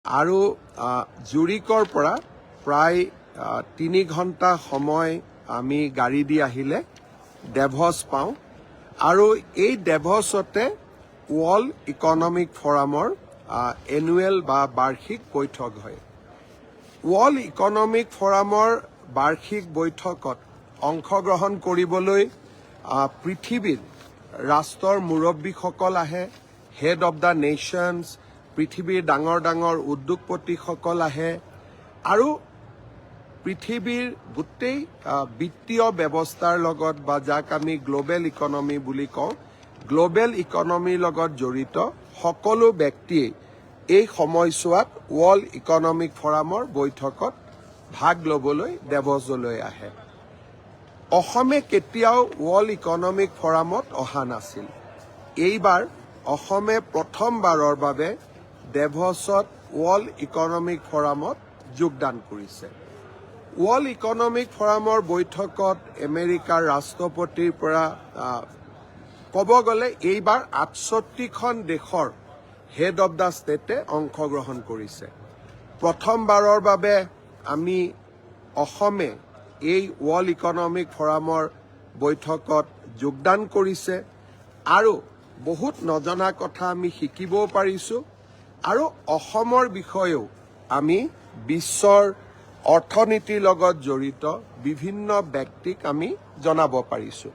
আৰু জুৰিকৰ পৰা প্ৰায় 3 ঘণ্টা সময় আমি গাড়ী দি আহিলে ডেভছ পাওঁ আৰু এই ডেভছতে ৱৰ্ল্ড ইকনমিক ফৰামৰ এনুৱেল বা বাৰ্ষিক বৈঠক হয়। ৱৰ্ল্ড ইকনমিক ফৰামৰ বাৰ্ষিক বৈঠকত অংশগ্ৰহণ কৰিবলৈ পৃথিৱীৰ ৰাষ্ট্ৰৰ মুৰব্বীসকল আহে, হেড অব দ্য নেশ্যনছ, পৃথিৱীৰ ডাঙৰ ডাঙৰ উদ্যোগপতিসকল আহে আৰু পৃথিৱীৰ গোটেই বিত্তীয় ব্যৱস্থাৰ লগত বা যাক আমি গ্লোবেল ইকনমি বুলি কওঁ, গ্লোবেল ইকনমিৰ লগত জড়িত সকলো ব্যক্তিয়ে এই সময়ছোৱাত ৱৰ্ল্ড ইকনমিক ফৰামৰ বৈঠকত ভাগ ল'বলৈ ডেভছলৈ আহে। অসমে কেতিয়াও ৱৰ্ল্ড ইকনমিক ফৰামত অহা নাছিল। এইবাৰ অসমে প্ৰথমবাৰৰ বাবে ডেভছত ৱৰ্ল্ড ইকনমিক ফৰামত যোগদান কৰিছে। ৱৰ্ল্ড ইকনমিক ফৰামৰ বৈঠকত আমেৰিকাৰ ৰাষ্ট্ৰপতিৰ পৰা ক'ব গ'লে এইবাৰ 68খন দেশৰ হেড অব দ্য ষ্টেটে অংশগ্ৰহণ কৰিছে। প্ৰথমবাৰৰ বাবে আমি অসমে এই ৱৰ্ল্ড ইকনমিক ফৰামৰ বৈঠকত যোগদান কৰিছে আৰু বহুত নজনা কথা আমি শিকিবও পাৰিছোঁ আৰু অসমৰ বিষয়েও আমি বিশ্বৰ অৰ্থনীতিৰ লগত জড়িত বিভিন্ন ব্যক্তিক আমি জনাব পাৰিছোঁ।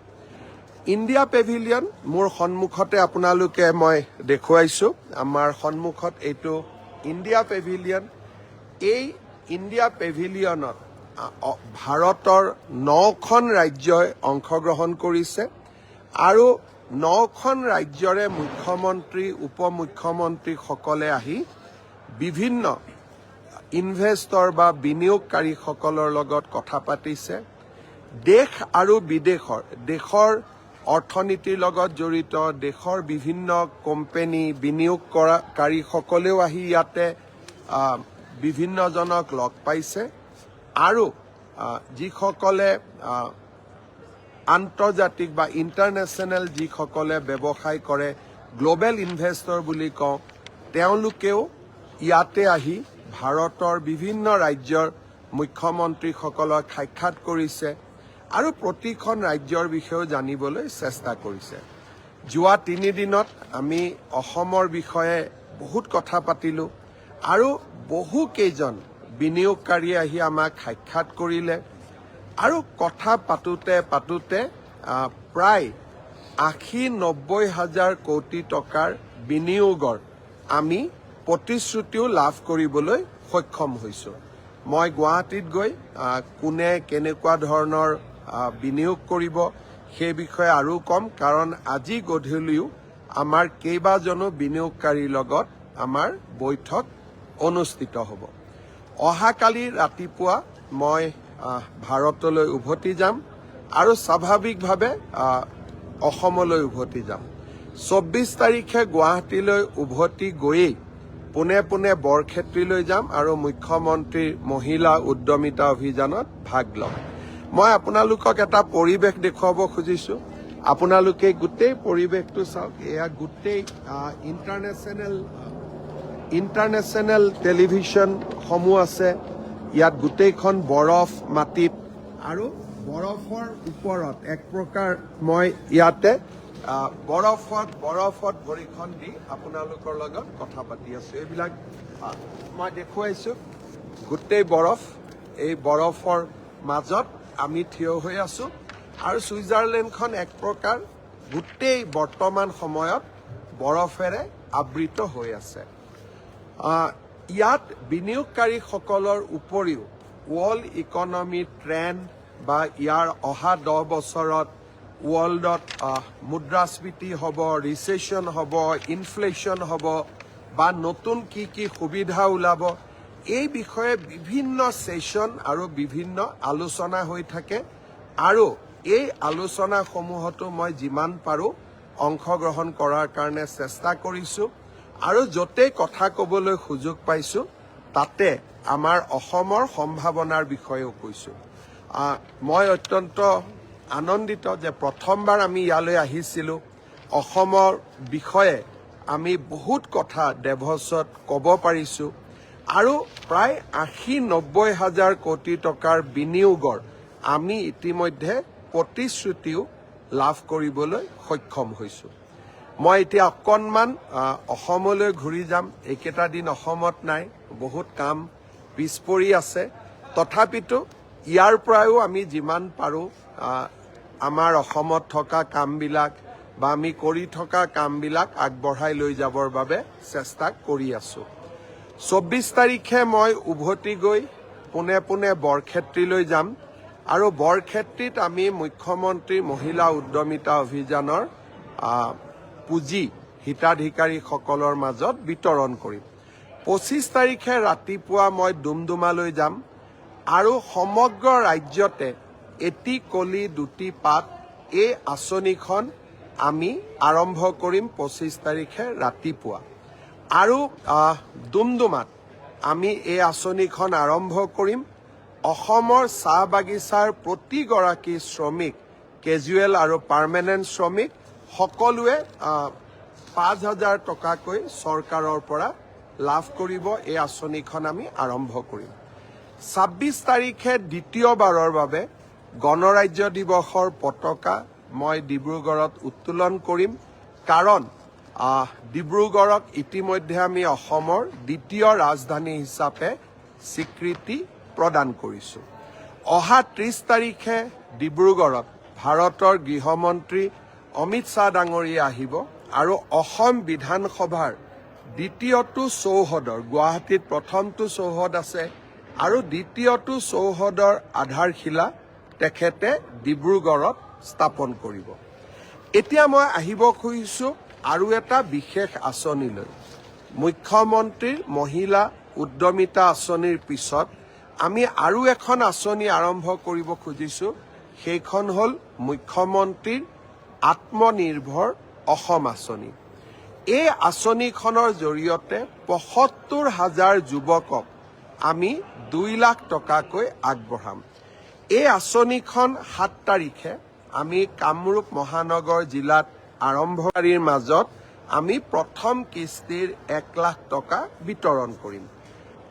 ইণ্ডিয়া পেভিলিয়ন মোৰ সন্মুখতে আপোনালোকে মই দেখুৱাইছোঁ। আমাৰ সন্মুখত এইটো ইণ্ডিয়া পেভিলিয়ন। এই ইণ্ডিয়া পেভিলিয়নত ভাৰতৰ 9খন ৰাজ্যই অংশগ্ৰহণ কৰিছে আৰু 9খন ৰাজ্যৰে মুখ্যমন্ত্ৰী উপমুখ্যমন্ত্ৰীসকলে আহি বিভিন্ন ইনভেষ্টৰ বা বিনিয়োগকাৰীসকলৰ লগত কথা পাতিছে। দেশ আৰু দেশৰ অৰ্থনীতিৰ লগত জড়িত দেশৰ বিভিন্ন কোম্পানী বিনিয়োগকাৰীসকলেও আহি ইয়াতে বিভিন্নজনক লগ পাইছে আৰু যিসকলে আন্তৰ্জাতিক বা ইণ্টাৰনেশ্যনেল যিসকলে ব্যৱসায় কৰে, গ্লোবেল ইনভেষ্টৰ বুলি কওঁ, তেওঁলোকেও ইয়াতে আহি ভাৰতৰ বিভিন্ন ৰাজ্যৰ মুখ্যমন্ত্ৰীসকলক সাক্ষাৎ কৰিছে আৰু প্ৰতিখন ৰাজ্যৰ বিষয়েও জানিবলৈ চেষ্টা কৰিছে। যোৱা 3 দিনত আমি অসমৰ বিষয়ে বহুত কথা পাতিলোঁ আৰু বহুকেইজন বিনিয়োগকাৰীয়ে আহি আমাক সাক্ষাৎ কৰিলে আৰু কথা পাতোতে প্ৰায় 80-90 হাজাৰ কোটি টকাৰ বিনিয়োগৰ আমি প্ৰতিশ্ৰুতিও লাভ কৰিবলৈ সক্ষম হৈছোঁ। মই গুৱাহাটীত গৈ কোনে কেনেকুৱা ধৰণৰ বিনিয়োগ কৰিব সেই বিষয়ে আৰু কম, কাৰণ আজি গধূলিও আমাৰ কেইবাজনো বিনিয়োগকাৰীৰ লগত আমাৰ বৈঠক অনুষ্ঠিত হ'ব। অহাকালি ৰাতিপুৱা মই ভাৰতলৈ উভতি যাম আৰু স্বাভাৱিকভাৱে অসমলৈ উভতি যাম। 24 তাৰিখে গুৱাহাটীলৈ উভতি গৈয়ে পোনে বৰক্ষেত্ৰীলৈ যাম আৰু মুখ্যমন্ত্ৰীৰ মহিলা উদ্যমিতা অভিযানত ভাগ ল'ম। মই আপোনালোকক এটা পৰিৱেশ দেখুৱাব খুজিছোঁ। আপোনালোকে গোটেই পৰিৱেশটো চাওক। এয়া গোটেই ইণ্টাৰনেশ্যনেল টেলিভিশ্যনসমূহ আছে। ইয়াত গোটেইখন বৰফ মাটিত আৰু বৰফৰ ওপৰত এক প্ৰকাৰ মই ইয়াতে বৰফত ভৰিখন দি আপোনালোকৰ লগত কথা পাতি আছোঁ। এইবিলাক মই দেখুৱাইছোঁ গোটেই বৰফ। এই বৰফৰ মাজত আমি থিয় হৈ আছোঁ আৰু ছুইজাৰলেণ্ডখন এক প্ৰকাৰ গোটেই বৰ্তমান সময়ত বৰফেৰে আবৃত হৈ আছে। ইয়াত বিনিয়োগকাৰীসকলৰ উপৰিও ৱৰ্ল্ড ইকনমি ট্ৰেণ্ড বা ইয়াৰ অহা 10 বছৰত ৱৰ্ল্ডত মুদ্ৰাস্ফীতি হ'ব, ৰিচেশ্যন হ'ব, ইনফ্লেশ্যন হ'ব বা নতুন কি সুবিধা ওলাব, এই বিষয়ে বিভিন্ন ছেছন আৰু বিভিন্ন আলোচনা হৈ থাকে আৰু এই আলোচনাসমূহতো মই যিমান পাৰোঁ অংশগ্ৰহণ কৰাৰ কাৰণে চেষ্টা কৰিছোঁ আৰু য'তেই কথা ক'বলৈ সুযোগ পাইছোঁ তাতে আমাৰ অসমৰ সম্ভাৱনাৰ বিষয়েও কৈছোঁ। মই অত্যন্ত আনন্দিত যে প্ৰথমবাৰ আমি ইয়ালৈ আহিছিলোঁ। অসমৰ বিষয়ে আমি বহুত কথা ডেভছত ক'ব পাৰিছোঁ আৰু প্ৰায় 80-90 হাজাৰ কোটি টকাৰ বিনিয়োগৰ আমি ইতিমধ্যে প্ৰতিশ্ৰুতিও লাভ কৰিবলৈ সক্ষম হৈছোঁ। মই এতিয়া অকণমান অসমলৈ ঘূৰি যাম। এইকেইটা দিন অসমত নাই, বহুত কাম পিছ পৰি আছে। তথাপিতো ইয়াৰ পৰাও আমি যিমান পাৰোঁ আমাৰ অসমত থকা কামবিলাক বা আমি কৰি থকা কামবিলাক আগবঢ়াই লৈ যাবৰ বাবে চেষ্টা কৰি আছোঁ। 24 তাৰিখে মই উভতি গৈ পোনে পোনে বৰক্ষেত্ৰীলৈ যাম আৰু বৰক্ষেত্ৰীত আমি মুখ্যমন্ত্ৰী মহিলা উদ্যমিতা অভিযানৰ পুঁজি হিতাধিকাৰীসকলৰ মাজত বিতৰণ কৰিম। 25 তাৰিখে ৰাতিপুৱা মই ডুমডুমালৈ যাম আৰু সমগ্ৰ ৰাজ্যতে এটি কলি দুটি পাত এই আঁচনিখন আমি আৰম্ভ কৰিম 25 তাৰিখে ৰাতিপুৱা। আৰু ডুমডুমাত আমি এই আঁচনিখন আৰম্ভ কৰিম। অসমৰ চাহ বাগিচাৰ প্ৰতিগৰাকী শ্ৰমিক, কেজুৱেল আৰু পাৰ্মানেণ্ট শ্ৰমিক সকলোৱে 5,000 টকাকৈ চৰকাৰৰ পৰা লাভ কৰিব। এই আঁচনিখন আমি আৰম্ভ কৰিম। 26 তাৰিখে দ্বিতীয়বাৰৰ বাবে গণৰাজ্য দিৱসৰ পতাকা মই ডিব্ৰুগড়ত উত্তোলন কৰিম, কাৰণ ডিব্ৰুগড়ক ইতিমধ্যে আমি অসমৰ দ্বিতীয় ৰাজধানী হিচাপে স্বীকৃতি প্ৰদান কৰিছোঁ। অহা 30 তাৰিখে ডিব্ৰুগড়ত ভাৰতৰ গৃহমন্ত্ৰী অমিত শ্বাহ ডাঙৰীয়া আহিব আৰু অসম বিধানসভাৰ দ্বিতীয়টো চৌহদৰ, গুৱাহাটীত প্ৰথমটো চৌহদ আছে আৰু দ্বিতীয়টো চৌহদৰ আধাৰশিলা তেখেতে ডিব্ৰুগড়ত স্থাপন কৰিব। এতিয়া মই আহিব খুজিছোঁ আৰু এটা বিশেষ আঁচনিলৈ। মুখ্যমন্ত্ৰীৰ মহিলা উদ্যমিতা আঁচনিৰ পিছত আমি আৰু এখন আঁচনি আৰম্ভ কৰিব খুজিছোঁ। সেইখন হ'ল মুখ্যমন্ত্ৰীৰ আত্মনিৰ্ভৰ অসম আঁচনি। এই আঁচনিখনৰ জৰিয়তে ৭৫,000 যুৱকক আমি 2 লাখ টকাকৈ আগবঢ়াম। এই আঁচনিখন 7 তাৰিখে আমি কামৰূপ মহানগৰ জিলাত আৰম্ভকাৰীৰ মাজত আমি প্ৰথম কিস্তিৰ 1 লাখ টকা বিতৰণ কৰিম।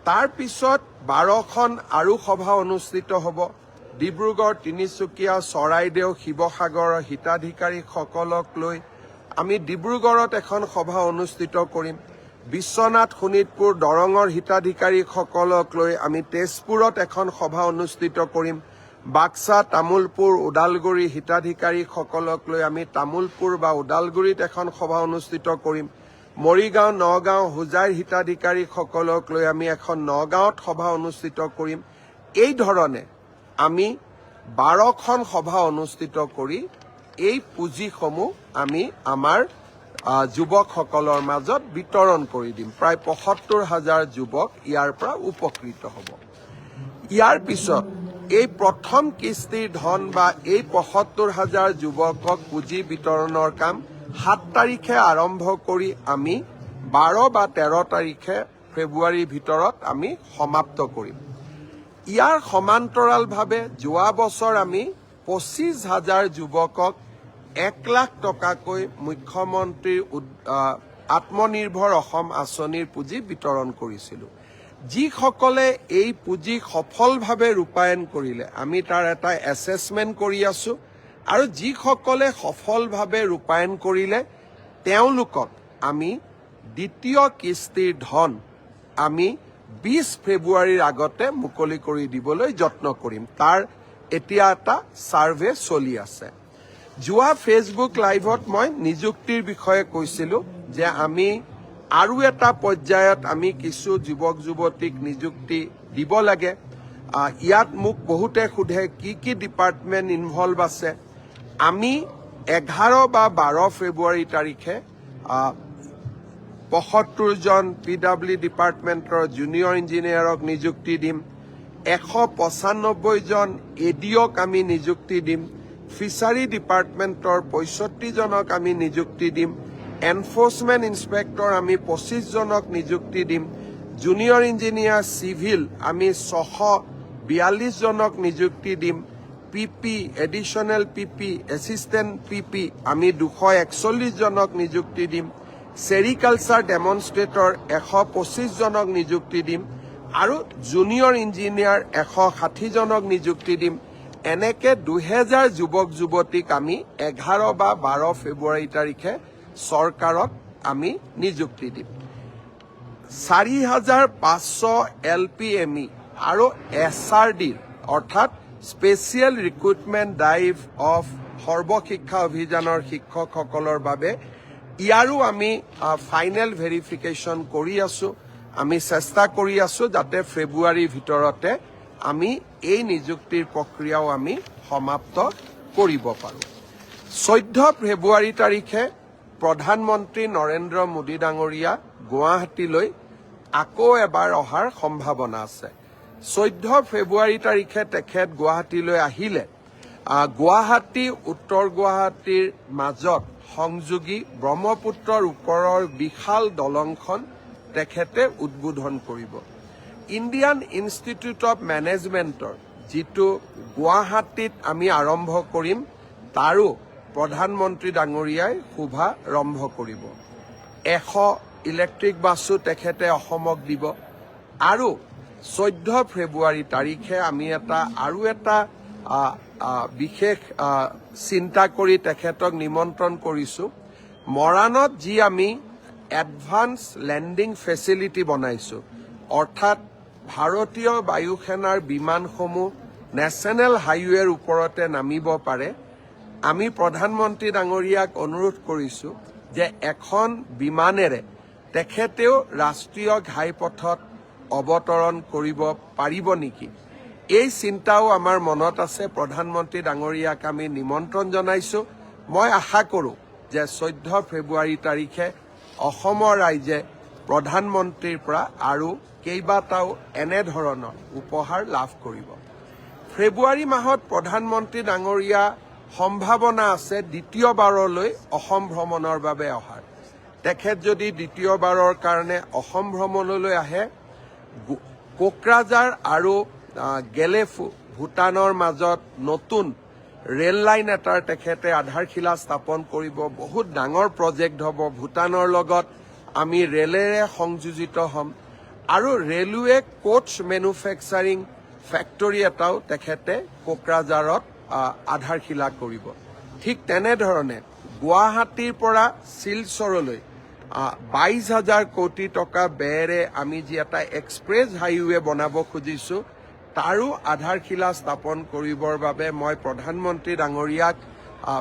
তাৰ পিছত 12খন আৰু সভা অনুষ্ঠিত হ'ব। ডিব্ৰুগড়, তিনিচুকীয়া, চৰাইদেউ, শিৱসাগৰৰ হিতাধিকাৰীসকলক লৈ আমি ডিব্ৰুগড়ত এখন সভা অনুষ্ঠিত কৰিম। বিশ্বনাথ, শোণিতপুৰ, দৰঙৰ হিতাধিকাৰীসকলক লৈ আমি তেজপুৰত এখন সভা অনুষ্ঠিত কৰিম। বাক্সা, তামোলপুৰ, ওদালগুৰি হিতাধিকাৰীসকলক লৈ আমি তামোলপুৰ বা ওদালগুৰিত এখন সভা অনুষ্ঠিত কৰিম। মৰিগাঁও, নগাঁও, হোজাইৰ হিতাধিকাৰীসকলক লৈ আমি এখন নগাঁৱত সভা অনুষ্ঠিত কৰিম। এই ধৰণে আমি 12খন সভা অনুষ্ঠিত কৰি এই পুঁজিসমূহ আমি আমাৰ যুৱকসকলৰ মাজত বিতৰণ কৰি দিম। প্ৰায় ৭৫,000 যুৱক ইয়াৰ পৰা উপকৃত হ'ব। ইয়াৰ পিছত এই প্ৰথম কিস্তিৰ ধন বা এই ৭৫,000 যুৱকক পুঁজি বিতৰণৰ কাম 7 তাৰিখে আৰম্ভ কৰি আমি 12 বা 13 তাৰিখে ফেব্ৰুৱাৰীৰ ভিতৰত আমি সমাপ্ত কৰিম। ইয়াৰ সমান্তৰালভাৱে যোৱা বছৰ আমি 25,000 যুৱকক 1 লাখ টকাকৈ মুখ্যমন্ত্ৰীৰ আত্মনিৰ্ভৰ অসম আঁচনিৰ পুঁজি বিতৰণ কৰিছিলোঁ। যিসকলে এই পুঁজি সফলভাৱে ৰূপায়ণ কৰিলে আমি তাৰ এটা এছেছমেণ্ট কৰি আছোঁ আৰু যিসকলে সফলভাৱে ৰূপায়ণ কৰিলে তেওঁলোকক আমি দ্বিতীয় কিস্তিৰ ধন আমি 20 ফেব্ৰুৱাৰীৰ আগতে মুকলি কৰি দিবলৈ যত্ন কৰিম। তাৰ এতিয়া এটা ছাৰ্ভে চলি আছে। যোৱা ফেচবুক লাইভত মই নিযুক্তিৰ বিষয়ে কৈছিলোঁ যে আমি আৰু এটা পৰ্যায়ত আমি কিছু যুৱক যুৱতীক নিযুক্তি দিব লাগে। ইয়াত মোক বহুতে সোধে কি ডিপাৰ্টমেণ্ট ইনভলভ আছে। আমি 11 বা 12 ফেব্ৰুৱাৰী তাৰিখে ৭৫জন PW ডিপাৰ্টমেণ্টৰ জুনিয়ৰ ইঞ্জিনিয়াৰক নিযুক্তি দিম। 195জন ADOক আমি নিযুক্তি দিম। ফিচাৰী ডিপাৰ্টমেণ্টৰ 65জনক আমি নিযুক্তি দিম। এনফৰ্চমেণ্ট ইন্সপেক্টৰ আমি 25জনক নিযুক্তি দিম। জুনিয়ৰ ইঞ্জিনিয়াৰ চিভিল আমি 642জনক নিযুক্তি দিম। PP, additional PP, assistant PP আমি 241জনক নিযুক্তি দিম। চেৰিকালচাৰ ডেমনষ্ট্ৰেটৰ 125জনক নিযুক্তি দিম আৰু জুনিয়ৰ ইঞ্জিনিয়াৰ 160 জনক নিযুক্তি দিম। এনেকে 2000 যুৱক যুৱতীক আমি 11 বা 12 ফেব্ৰুৱাৰী তাৰিখে চৰকাৰত আমি নিযুক্তি দিম। 4500 LPME আৰু SRDৰ অৰ্থাৎ স্পেচিয়েল ৰিক্ৰুটমেণ্ট ড্ৰাইভ অফ সৰ্বশিক্ষা অভিযানৰ শিক্ষকসকলৰ বাবে ইয়াৰো আমি ফাইনেল ভেৰিফিকেশ্যন কৰি আছো। আমি চেষ্টা কৰি আছো যাতে ফেব্ৰুৱাৰীৰ ভিতৰতে আমি এই নিযুক্তিৰ প্ৰক্ৰিয়াও আমি সমাপ্ত কৰিব পাৰোঁ। 14 ফেব্ৰুৱাৰী তাৰিখে প্ৰধানমন্ত্ৰী নৰেন্দ্ৰ মোদী ডাঙৰীয়া গুৱাহাটীলৈ আকৌ এবাৰ অহাৰ সম্ভাৱনা আছে। 14 ফেব্ৰুৱাৰী তাৰিখে তেখেত গুৱাহাটীলৈ আহিলে গুৱাহাটী উত্তৰ গুৱাহাটীৰ মাজত সংযোগী ব্ৰহ্মপুত্ৰৰ ওপৰৰ বিশাল দলংখন তেখেতে উদ্বোধন কৰিব। ইণ্ডিয়ান ইনষ্টিটিউট অফ মেনেজমেণ্টৰ যিটো গুৱাহাটীত আমি আৰম্ভ কৰিম তাৰো প্ৰধানমন্ত্ৰী ডাঙৰীয়াই শুভাৰম্ভ কৰিব। 100 ইলেক্ট্ৰিক বাছো তেখেতে অসমক দিব। আৰু 14 ফেব্ৰুৱাৰী তাৰিখে আমি আৰু এটা বিশেষ চিন্তা কৰি তেখেতক নিমন্ত্ৰণ কৰিছোঁ। মৰাণত যি আমি এডভান্স লেণ্ডিং ফেচিলিটি বনাইছোঁ, অৰ্থাৎ ভাৰতীয় বায়ুসেনাৰ বিমানসমূহ নেশ্যনেল হাইৱেৰ ওপৰতে নামিব পাৰে। আমি প্ৰধানমন্ত্ৰী ডাঙৰীয়াক অনুৰোধ কৰিছোঁ যে এখন বিমানেৰে তেখেতেও ৰাষ্ট্ৰীয় ঘাইপথত অৱতৰণ কৰিব পাৰিব নেকি, এই চিন্তাও আমাৰ মনত আছে। প্ৰধানমন্ত্ৰী ডাঙৰীয়াক আমি নিমন্ত্ৰণ জনাইছোঁ। মই আশা কৰোঁ যে 14 ফেব্ৰুৱাৰী তাৰিখে অসমৰ ৰাইজে প্ৰধানমন্ত্ৰীৰ পৰা আৰু কেইবাটাও এনেধৰণৰ উপহাৰ লাভ কৰিব। ফেব্ৰুৱাৰী মাহত প্ৰধানমন্ত্ৰী ডাঙৰীয়া সম্ভাৱনা আছে দ্বিতীয়বাৰলৈ অসম ভ্ৰমণৰ বাবে অহাৰ। তেখেত যদি দ্বিতীয়বাৰৰ কাৰণে অসম ভ্ৰমণলৈ আহে, কোকৰাঝাৰ আৰু গেলেফু ভূটানৰ মাজত নতুন ৰেল লাইন এটাৰ তেখেতে আধাৰশিলা স্থাপন কৰিব। বহুত ডাঙৰ প্ৰজেক্ট হ'ব। ভূটানৰ লগত আমি ৰেলেৰে সংযোজিত হ'ম আৰু ৰেলৱে কোচ মেনুফেকচাৰিং ফেক্টৰী এটাও তেখেতে কোকৰাঝাৰত আধাৰশিলা কৰিব। ঠিক তেনেধৰণে গুৱাহাটীৰ পৰা শিলচৰলৈ 22,000 কোটি টকা ব্যয়েৰে আমি যি এটা এক্সপ্ৰেছ হাইৱে বনাব খুজিছোঁ তাৰো আধাৰশিলা স্থাপন কৰিবৰ বাবে মই প্ৰধানমন্ত্ৰী ডাঙৰীয়াক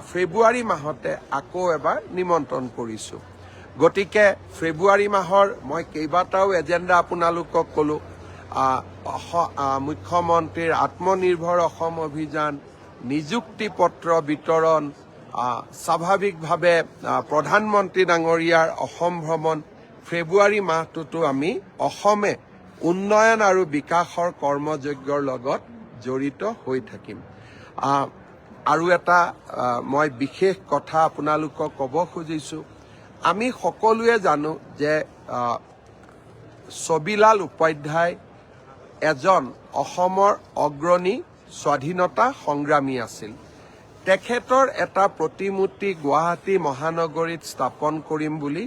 ফেব্ৰুৱাৰী মাহতে আকৌ এবাৰ নিমন্ত্ৰণ কৰিছোঁ। গতিকে ফেব্ৰুৱাৰী মাহৰ মই কেইবাটাও এজেণ্ডা আপোনালোকক ক'লোঁ। মুখ্যমন্ত্ৰীৰ আত্মনিৰ্ভৰ অসম অভিযান, নিযুক্তি পত্ৰ বিতৰণ, স্বাভাৱিকভাৱে প্ৰধানমন্ত্ৰী ডাঙৰীয়াৰ অসম ভ্ৰমণ। ফেব্ৰুৱাৰী মাহটোতো আমি অসমে উন্নয়ন আৰু বিকাশৰ কৰ্মযজ্ঞৰ লগত জড়িত হৈ থাকিম। আৰু এটা মই বিশেষ কথা আপোনালোকক ক'ব খুজিছোঁ। আমি সকলোৱে জানো যে ছবিলাল উপাধ্যায় এজন অসমৰ অগ্ৰণী স্বাধীনতা সংগ্ৰামী আছিল। তেখেতৰ এটা প্ৰতিমূৰ্তি গুৱাহাটী মহানগৰীত স্থাপন কৰিম বুলি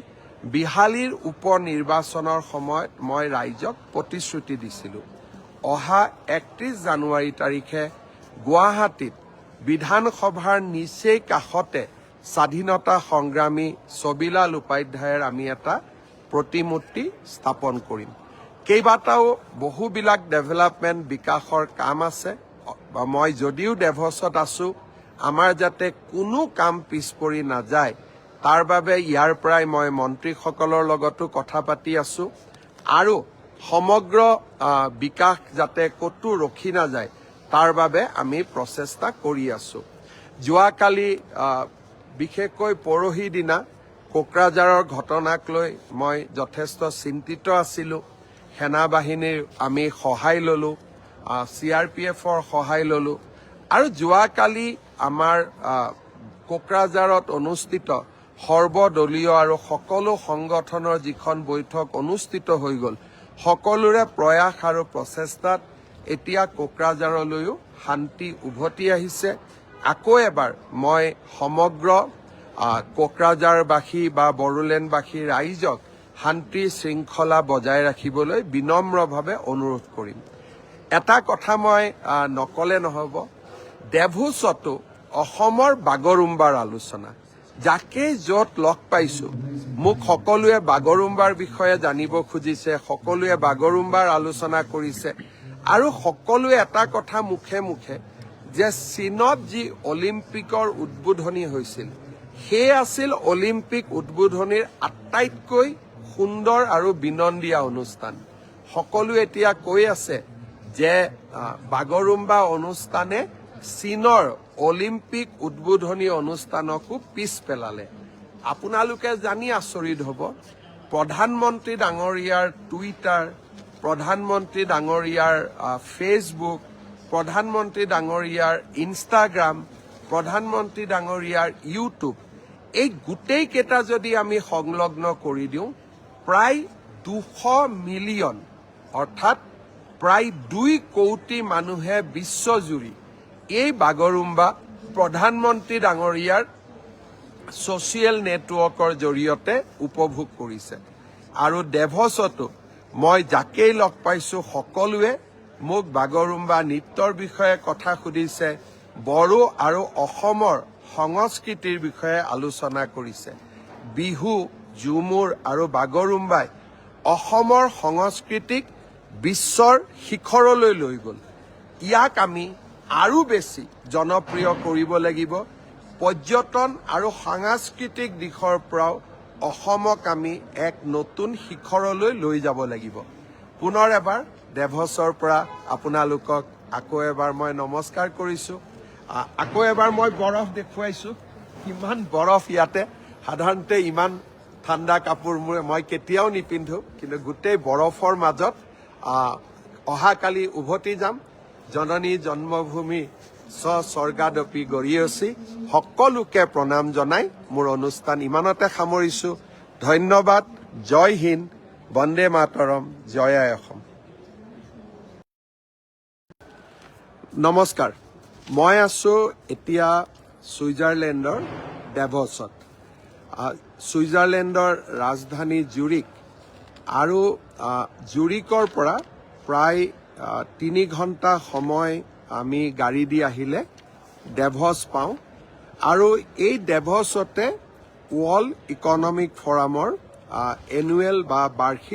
বিহালীৰ উপ নিৰ্বাচনৰ সময়ত মই ৰাইজক প্ৰতিশ্ৰুতি দিছিলোঁ। অহা 31 জানুৱাৰী তাৰিখে গুৱাহাটীত বিধানসভাৰ নিচেই কাষতে স্বাধীনতা সংগ্ৰামী ছবিলাল উপাধ্যায়ৰ আমি এটা প্ৰতিমূৰ্তি স্থাপন কৰিম। কেইবাটাও বহুবিলাক ডেভেলপমেণ্ট বিকাশৰ কাম আছে। মই যদিও ডেভছত আছোঁ, আমাৰ যাতে কোনো কাম পিছ পৰি নাযায় তাৰ বাবে ইয়াৰ পৰাই মই মন্ত্ৰীসকলৰ লগতো কথা পাতি আছোঁ আৰু সমগ্ৰ বিকাশ যাতে ক'তো ৰখি নাযায় তাৰ বাবে আমি প্ৰচেষ্টা কৰি আছোঁ। যোৱাকালি বিশেষকৈ পৰহি দিনা কোকৰাঝাৰৰ ঘটনাক লৈ মই যথেষ্ট চিন্তিত আছিলোঁ। সেনাবাহিনীৰ আমি সহায় ল'লোঁ, CRPFৰ সহায় ল'লোঁ আৰু যোৱাকালি আমাৰ কোকৰাঝাৰত অনুষ্ঠিত সৰ্বদলীয় আৰু সকলো সংগঠনৰ যিখন বৈঠক অনুষ্ঠিত হৈ গ'ল, সকলোৰে প্ৰয়াস আৰু প্ৰচেষ্টাত এতিয়া কোকৰাঝাৰলৈও শান্তি উভতি আহিছে। আকৌ এবাৰ মই সমগ্ৰ কোকৰাঝাৰবাসী বা বড়োলেণ্ডবাসী ৰাইজক শান্তি শৃংখলা বজাই ৰাখিবলৈ বিনম্ৰভাৱে অনুৰোধ কৰিম। এটা কথা মই নকলে নহ'ব, ডেভোছতো অসমৰ বাগৰুম্বাৰ আলোচনা, যাকেই য'ত লগ পাইছো মোক সকলোৱে বাগৰুম্বাৰ বিষয়ে জানিব খুজিছে, সকলোৱে বাগৰুম্বাৰ আলোচনা কৰিছে আৰু সকলোৱে এটা কথা মুখে মুখে যে চীনত যি অলিম্পিকৰ উদ্বোধনী হৈছিল সেই আছিল অলিম্পিক উদ্বোধনীৰ আটাইতকৈ সুন্দৰ আৰু বিনন্দীয়া অনুষ্ঠান। সকলোৱে এতিয়া কৈ আছে যে বাগৰুম্বা অনুষ্ঠানে চীনৰ অলিম্পিক উদ্বোধনী অনুষ্ঠানকো পিছ পেলালে। আপোনালোকে জানি আচৰিত হ'ব, প্ৰধানমন্ত্ৰী ডাঙৰীয়াৰ টুইটাৰ, প্ৰধানমন্ত্ৰী ডাঙৰীয়াৰ ফেচবুক, প্ৰধানমন্ত্ৰী ডাঙৰীয়াৰ ইনষ্টাগ্ৰাম, প্ৰধানমন্ত্ৰী ডাঙৰীয়াৰ ইউটিউব, এই গোটেইকেইটা যদি আমি সংলগ্ন কৰি দিওঁ প্ৰায় 200 মিলিয়ন অৰ্থাৎ প্ৰায় 2 কোটি মানুহে বিশ্বজুৰি এই বাগৰুম্বা প্ৰধানমন্ত্ৰী ডাঙৰীয়াৰ ছ'চিয়েল নেটৱৰ্কৰ জৰিয়তে উপভোগ কৰিছে। আৰু ডেভছতো মই যাকেই লগ পাইছো সকলোৱে মোক বাগৰুম্বা নৃত্যৰ বিষয়ে কথা সুধিছে, বড়ো আৰু অসমৰ সংস্কৃতিৰ বিষয়ে আলোচনা কৰিছে। বিহু, ঝুমুৰ আৰু বাগৰুম্বাই অসমৰ সংস্কৃতিক বিশ্বৰ শিখৰলৈ লৈ গ'ল। ইয়াক আমি আৰু বেছি জনপ্ৰিয় কৰিব লাগিব। পৰ্যটন আৰু সাংস্কৃতিক দিশৰ পৰাও অসমক আমি এক নতুন শিখৰলৈ লৈ যাব লাগিব। পুনৰ এবাৰ ডেভছৰ পৰা আপোনালোকক আকৌ এবাৰ মই নমস্কাৰ কৰিছোঁ। আকৌ এবাৰ মই বৰফ দেখুৱাইছোঁ, ইমান বৰফ ইয়াতে। সাধাৰণতে ইমান ঠাণ্ডা কাপোৰ মই কেতিয়াও নিপিন্ধো, কিন্তু গোটেই বৰফৰ মাজত অহাকালি উভতি যাম। জননী জন্মভূমি স্বৰ্গাদপি গৰীয়সী। সকলোকে প্ৰণাম জনাই মোৰ অনুষ্ঠান ইমানতে সামৰিছোঁ। ধন্যবাদ। জয় হিন্দ, বন্দে মাতৰম, জয় আই অসম। নমস্কাৰ, মই আছোঁ এতিয়া ছুইজাৰলেণ্ডৰ ডেভছত। ছুইজাৰলেণ্ডৰ ৰাজধানী জুৰিক, আৰু জুৰিকৰ পৰা প্ৰায় 3 ঘণ্টা সময় আমি গাড়ী দি আহিলে ডেভছ পাওঁ। আৰু এই ডেভছতে ৱৰ্ল্ড ইকনমিক ফৰামৰ এনুৱেল বা বাৰ্ষিক